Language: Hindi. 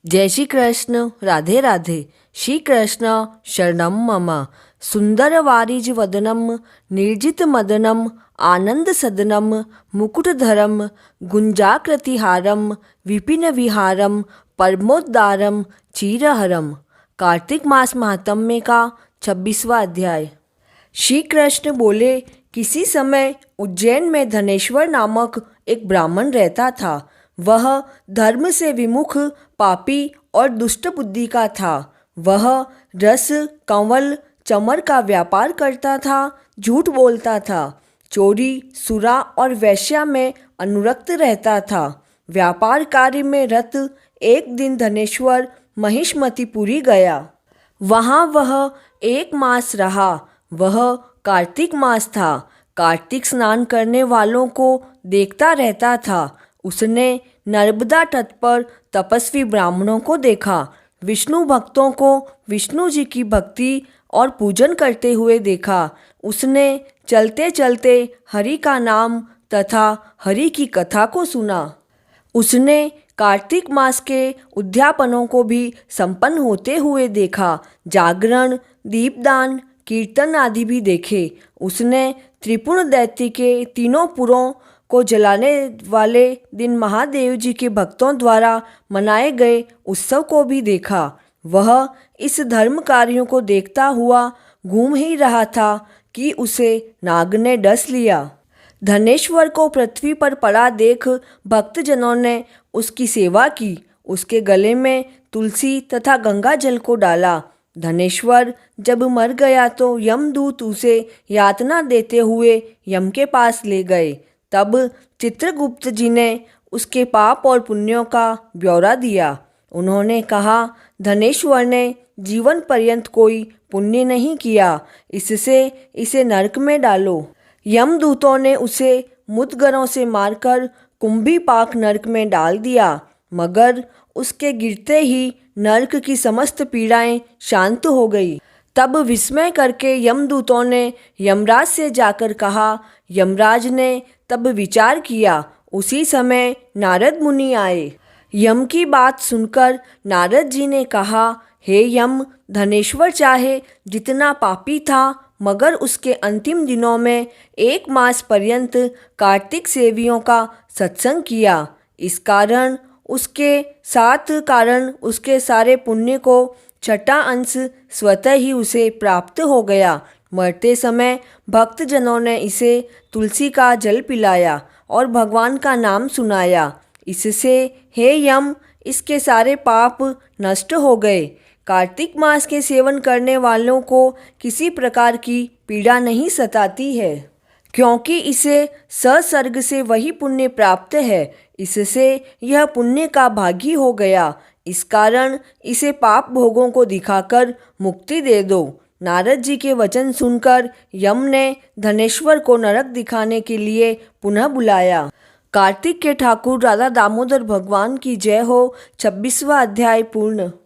जय श्री कृष्ण। राधे राधे। श्री कृष्ण शरणम मम। सुंदर वारिज वदनम निर्जित मदनम आनंद सदनम मुकुटधरम गुंजाकृतिहारम विपिन विहारम परमोद्दारम चीरहरम। कार्तिक मास महात्म्य का 26वां अध्याय। श्री कृष्ण बोले, किसी समय उज्जैन में धनेश्वर नामक एक ब्राह्मण रहता था। वह धर्म से विमुख, पापी और दुष्ट बुद्धि का था। वह रस, कंवल, चमर का व्यापार करता था, झूठ बोलता था, चोरी, सुरा और वेश्या में अनुरक्त रहता था। व्यापार कार्य में रत एक दिन धनेश्वर महिष्मतिपुरी गया। वहाँ वह 1 मास रहा। वह कार्तिक मास था। कार्तिक स्नान करने वालों को देखता रहता था। उसने नर्मदा तट पर तपस्वी ब्राह्मणों को देखा। विष्णु भक्तों को विष्णु जी की भक्ति और पूजन करते हुए देखा। उसने चलते चलते हरि का नाम तथा हरि की कथा को सुना। उसने कार्तिक मास के उद्यापनों को भी संपन्न होते हुए देखा। जागरण, दीपदान, कीर्तन आदि भी देखे। उसने त्रिपुर दैत्य के 3 पुरों को जलाने वाले दिन महादेव जी के भक्तों द्वारा मनाए गए उत्सव को भी देखा। वह इस धर्म कार्यों को देखता हुआ घूम ही रहा था कि उसे नाग ने डस लिया। धनेश्वर को पृथ्वी पर पड़ा देख भक्तजनों ने उसकी सेवा की। उसके गले में तुलसी तथा गंगा जल को डाला। धनेश्वर जब मर गया तो यमदूत उसे यातना देते हुए यम के पास ले गए। तब चित्रगुप्त जी ने उसके पाप और पुण्यों का ब्यौरा दिया। उन्होंने कहा, धनेश्वर ने जीवन पर्यंत कोई पुण्य नहीं किया, इससे इसे नरक में डालो। यमदूतों ने उसे मुद्गरों से मारकर कुंभीपाक नरक में डाल दिया, मगर उसके गिरते ही नरक की समस्त पीड़ाएं शांत हो गई। तब विस्मय करके यमदूतों ने यमराज से जाकर कहा। यमराज ने तब विचार किया। उसी समय नारद मुनि आए। यम की बात सुनकर नारद जी ने कहा, हे यम, धनेश्वर चाहे जितना पापी था, मगर उसके अंतिम दिनों में 1 मास पर्यंत कार्तिक सेवियों का सत्संग किया। इस कारण उसके सारे पुण्य को 6वां अंश स्वतः ही उसे प्राप्त हो गया। मरते समय भक्तजनों ने इसे तुलसी का जल पिलाया और भगवान का नाम सुनाया। इससे हे यम, इसके सारे पाप नष्ट हो गए। कार्तिक मास के सेवन करने वालों को किसी प्रकार की पीड़ा नहीं सताती है, क्योंकि इसे सत्सर्ग से वही पुण्य प्राप्त है। इससे यह पुण्य का भागी हो गया। इस कारण इसे पाप भोगों को दिखाकर मुक्ति दे दो। नारद जी के वचन सुनकर यम ने धनेश्वर को नरक दिखाने के लिए पुनः बुलाया। कार्तिक के ठाकुर राधा दामोदर भगवान की जय हो। 26वां अध्याय पूर्ण।